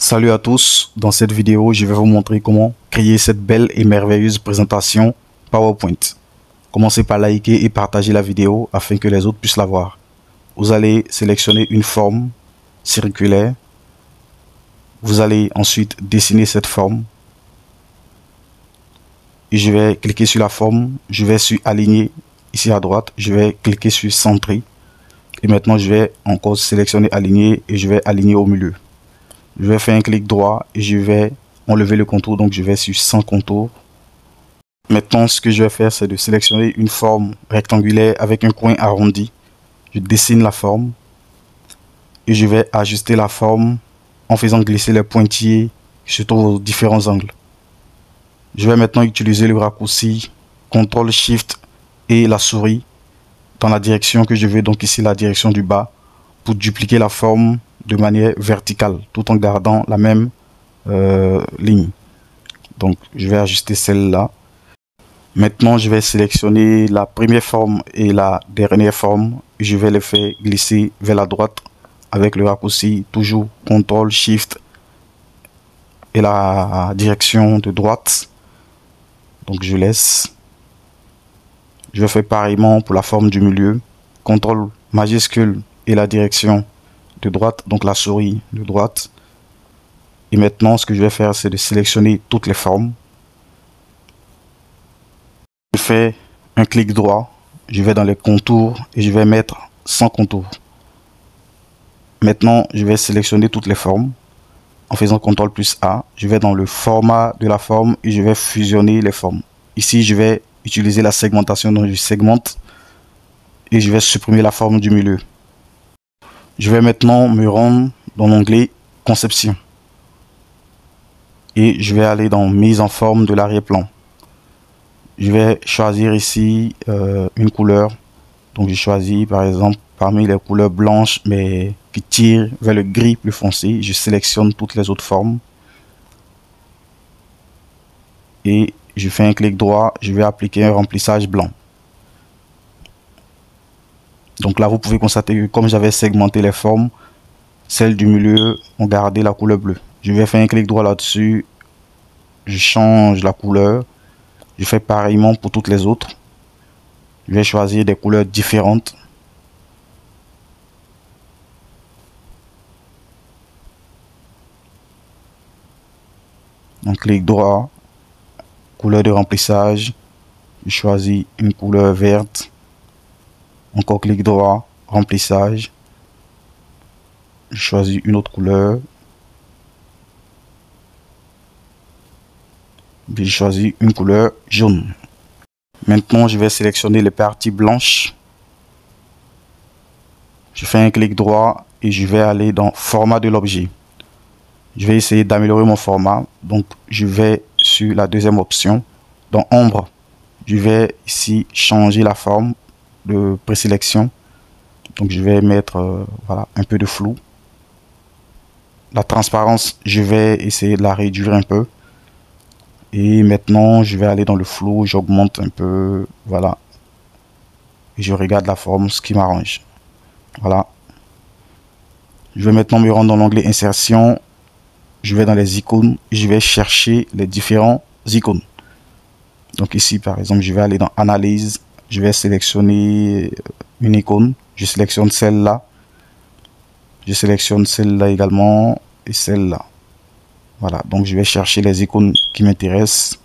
Salut à tous, dans cette vidéo je vais vous montrer comment créer cette belle et merveilleuse présentation PowerPoint. Commencez par liker et partager la vidéo afin que les autres puissent la voir. Vous allez sélectionner une forme circulaire. Vous allez ensuite dessiner cette forme. Et je vais cliquer sur la forme, je vais sur aligner ici à droite, je vais cliquer sur centrer. Et maintenant je vais encore sélectionner aligner et je vais aligner au milieu. Je vais faire un clic droit et je vais enlever le contour, donc je vais sur sans contour. Maintenant ce que je vais faire, c'est de sélectionner une forme rectangulaire avec un coin arrondi. Je dessine la forme et je vais ajuster la forme en faisant glisser les pointillés sur aux différents angles. Je vais maintenant utiliser le raccourci CTRL SHIFT et la souris dans la direction que je veux, donc ici la direction du bas, pour dupliquer la forme de manière verticale tout en gardant la même ligne. Donc je vais ajuster celle-là. Maintenant je vais sélectionner la première forme et la dernière forme et je vais les faire glisser vers la droite avec le raccourci toujours CTRL SHIFT et la direction de droite. Donc je laisse. Je vais faire pareillement pour la forme du milieu. CTRL majuscule et la direction de droite, donc la souris de droite. Et maintenant ce que je vais faire, c'est de sélectionner toutes les formes. Je fais un clic droit, je vais dans les contours et je vais mettre sans contour. Maintenant je vais sélectionner toutes les formes en faisant CTRL plus A. Je vais dans le format de la forme et je vais fusionner les formes. Ici je vais utiliser la segmentation, donc je segmente et je vais supprimer la forme du milieu. Je vais maintenant me rendre dans l'onglet conception et je vais aller dans mise en forme de l'arrière-plan. Je vais choisir ici une couleur, donc je choisis par exemple parmi les couleurs blanches mais qui tirent vers le gris plus foncé. Je sélectionne toutes les autres formes et je fais un clic droit, je vais appliquer un remplissage blanc. Donc là vous pouvez constater que comme j'avais segmenté les formes, celles du milieu ont gardé la couleur bleue. Je vais faire un clic droit là-dessus, je change la couleur, je fais pareillement pour toutes les autres. Je vais choisir des couleurs différentes. Donc clic droit, couleur de remplissage, je choisis une couleur verte. Encore clic droit, remplissage, je choisis une autre couleur. Je choisis une couleur jaune. Maintenant je vais sélectionner les parties blanches. Je fais un clic droit et je vais aller dans format de l'objet. Je vais essayer d'améliorer mon format, donc je vais sur la deuxième option dans ombre. Je vais ici changer la forme de présélection, donc je vais mettre voilà, un peu de flou. La transparence, je vais essayer de la réduire un peu. Et maintenant je vais aller dans le flou, j'augmente un peu, voilà, et je regarde la forme, ce qui m'arrange. Voilà, je vais maintenant me rendre dans l'onglet insertion, je vais dans les icônes et je vais chercher les différents icônes. Donc ici par exemple je vais aller dans analyse, je vais sélectionner une icône, je sélectionne celle-là, je sélectionne celle-là également et celle-là. Voilà, donc je vais chercher les icônes qui m'intéressent.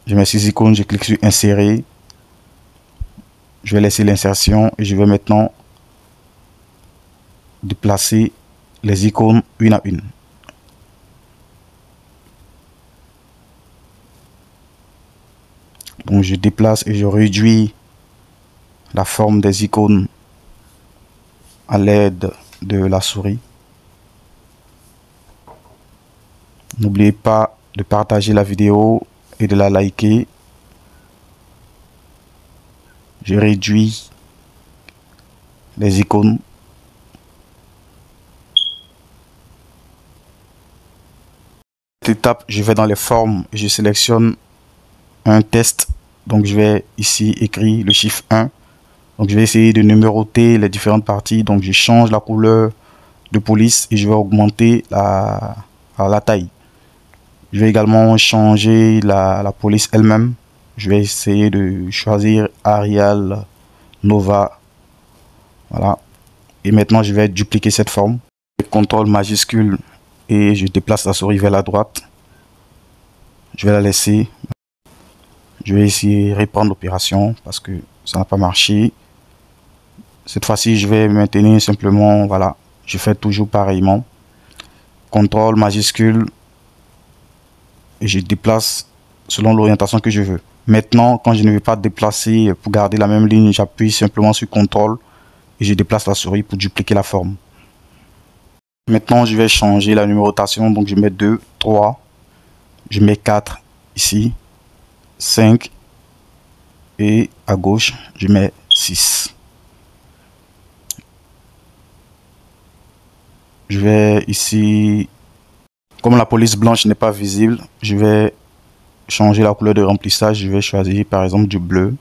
Je mets 6 icônes, je clique sur insérer. Je vais laisser l'insertion et je vais maintenant déplacer les icônes une à une. Donc je déplace et je réduis la forme des icônes à l'aide de la souris. N'oubliez pas de partager la vidéo et de la liker. Je réduis les icônes. Cette étape, je vais dans les formes et je sélectionne un test. Donc je vais ici écrire le chiffre 1. Donc je vais essayer de numéroter les différentes parties. Donc je change la couleur de police et je vais augmenter la taille. Je vais également changer la police elle-même. Je vais essayer de choisir Arial Nova. Voilà. Et maintenant je vais dupliquer cette forme. CTRL majuscule et je déplace la souris vers la droite. Je vais la laisser. Je vais essayer de reprendre l'opération parce que ça n'a pas marché. Cette fois-ci, je vais maintenir simplement, voilà, je fais toujours pareillement. CTRL majuscule et je déplace selon l'orientation que je veux. Maintenant, quand je ne veux pas déplacer pour garder la même ligne, j'appuie simplement sur CTRL et je déplace la souris pour dupliquer la forme. Maintenant, je vais changer la numérotation. Donc, je mets 2, 3, je mets 4 ici, 5 et à gauche, je mets 6. Je vais ici, comme la police blanche n'est pas visible, je vais changer la couleur de remplissage. Je vais choisir par exemple du bleu.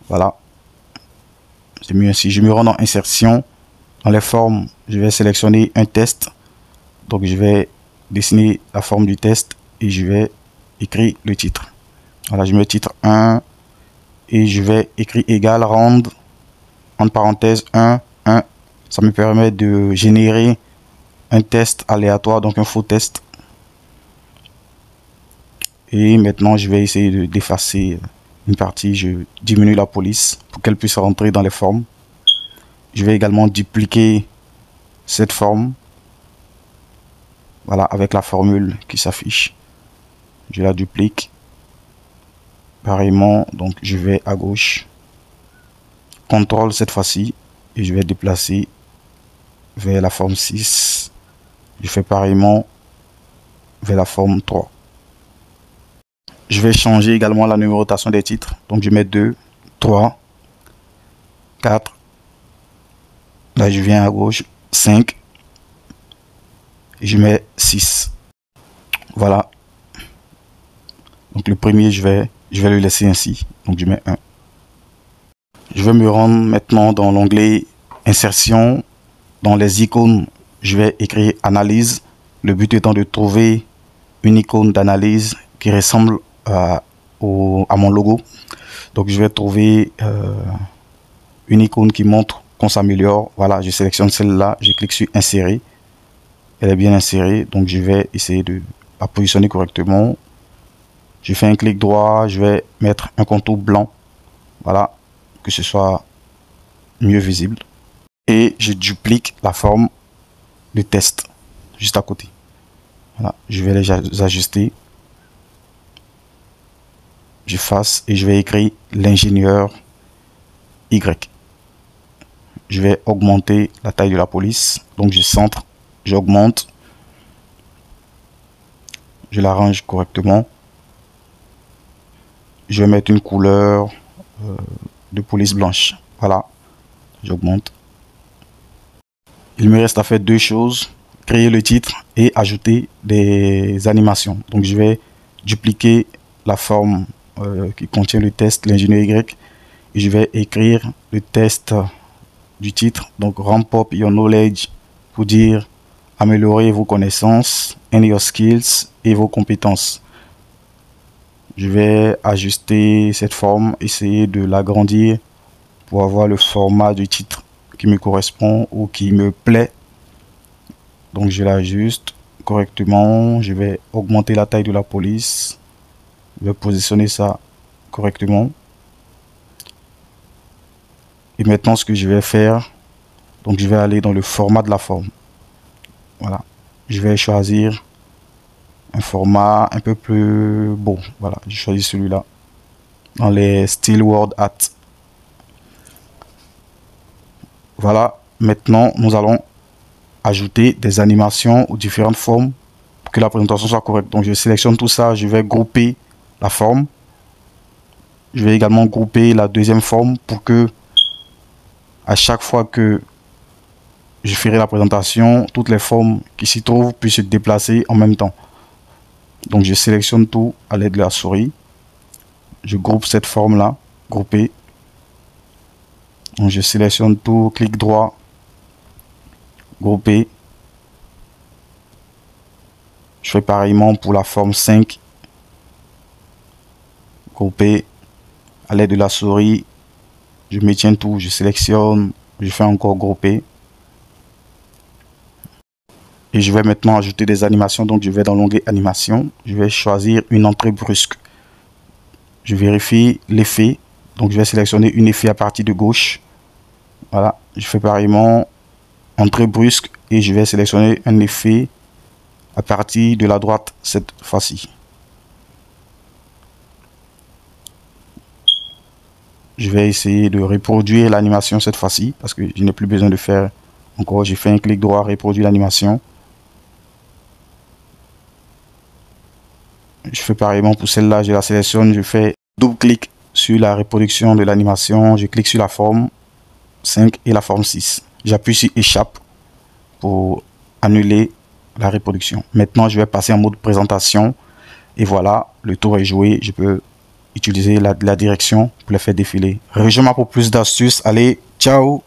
Voilà, c'est mieux ainsi. Je me rends dans insertion, dans les formes, je vais sélectionner un test. Donc je vais dessiner la forme du test et je vais écrire le titre. Voilà, je mets titre 1 et je vais écrire égal rand entre parenthèses 1, 1. Ça me permet de générer un test aléatoire, donc un faux test. Et maintenant je vais essayer d'effacer une partie. Je diminue la police pour qu'elle puisse rentrer dans les formes. Je vais également dupliquer cette forme, voilà, avec la formule qui s'affiche. Je la duplique pareillement, donc je vais à gauche, CTRL cette fois-ci et je vais déplacer vers la forme 6. Je fais pareillement vers la forme 3. Je vais changer également la numérotation des titres. Donc je mets 2, 3, 4. Là je viens à gauche, 5. Et je mets 6. Voilà. Donc le premier, je vais le laisser ainsi. Donc je mets 1. Je vais me rendre maintenant dans l'onglet Insertion. Dans les icônes, je vais écrire Analyse. Le but étant de trouver une icône d'analyse qui ressemble à mon logo. Donc je vais trouver une icône qui montre qu'on s'améliore. Voilà, je sélectionne celle-là, je clique sur Insérer. Elle est bien insérée, donc je vais essayer de la positionner correctement. Je fais un clic droit, je vais mettre un contour blanc. Voilà, que ce soit mieux visible. Et je duplique la forme de test juste à côté. Voilà, je vais les ajuster. J'efface et je vais écrire l'ingénieur Y. Je vais augmenter la taille de la police. Donc je centre, j'augmente. Je l'arrange correctement. Je vais mettre une couleur de police blanche. Voilà, j'augmente. Il me reste à faire deux choses: créer le titre et ajouter des animations. Donc je vais dupliquer la forme qui contient le test, l'ingénieur Y, et je vais écrire le test du titre. Donc ramp up your knowledge pour dire améliorer vos connaissances, and your skills, et vos compétences. Je vais ajuster cette forme, essayer de l'agrandir pour avoir le format du titre qui me correspond ou qui me plaît. Donc je l'ajuste correctement. Je vais augmenter la taille de la police. Je vais positionner ça correctement. Et maintenant, ce que je vais faire, donc je vais aller dans le format de la forme. Voilà, je vais choisir un format un peu plus beau. Voilà, je choisis celui-là dans les Style Word Art. Voilà, maintenant nous allons ajouter des animations ou différentes formes pour que la présentation soit correcte. Donc je sélectionne tout ça, je vais grouper la forme. Je vais également grouper la deuxième forme pour que à chaque fois que je ferai la présentation, toutes les formes qui s'y trouvent puissent se déplacer en même temps. Donc je sélectionne tout à l'aide de la souris. Je groupe cette forme là, groupée. Donc je sélectionne tout, clic droit, grouper. Je fais pareillement pour la forme 5. Grouper. À l'aide de la souris, je maintiens tout, je sélectionne, je fais encore grouper. Et je vais maintenant ajouter des animations. Donc je vais dans l'onglet animation. Je vais choisir une entrée brusque. Je vérifie l'effet. Donc je vais sélectionner une effet à partir de gauche. Voilà. Je fais pareillement entrée brusque. Et je vais sélectionner un effet à partir de la droite cette fois-ci. Je vais essayer de reproduire l'animation cette fois-ci. Parce que je n'ai plus besoin de faire encore. J'ai fait un clic droit, reproduire l'animation. Je fais pareillement pour celle-là, je la sélectionne, je fais double clic sur la reproduction de l'animation, je clique sur la forme 5 et la forme 6. J'appuie sur échappe pour annuler la reproduction. Maintenant, je vais passer en mode présentation et voilà, le tour est joué. Je peux utiliser la direction pour les faire défiler. Rejoins-moi pour plus d'astuces. Allez, ciao!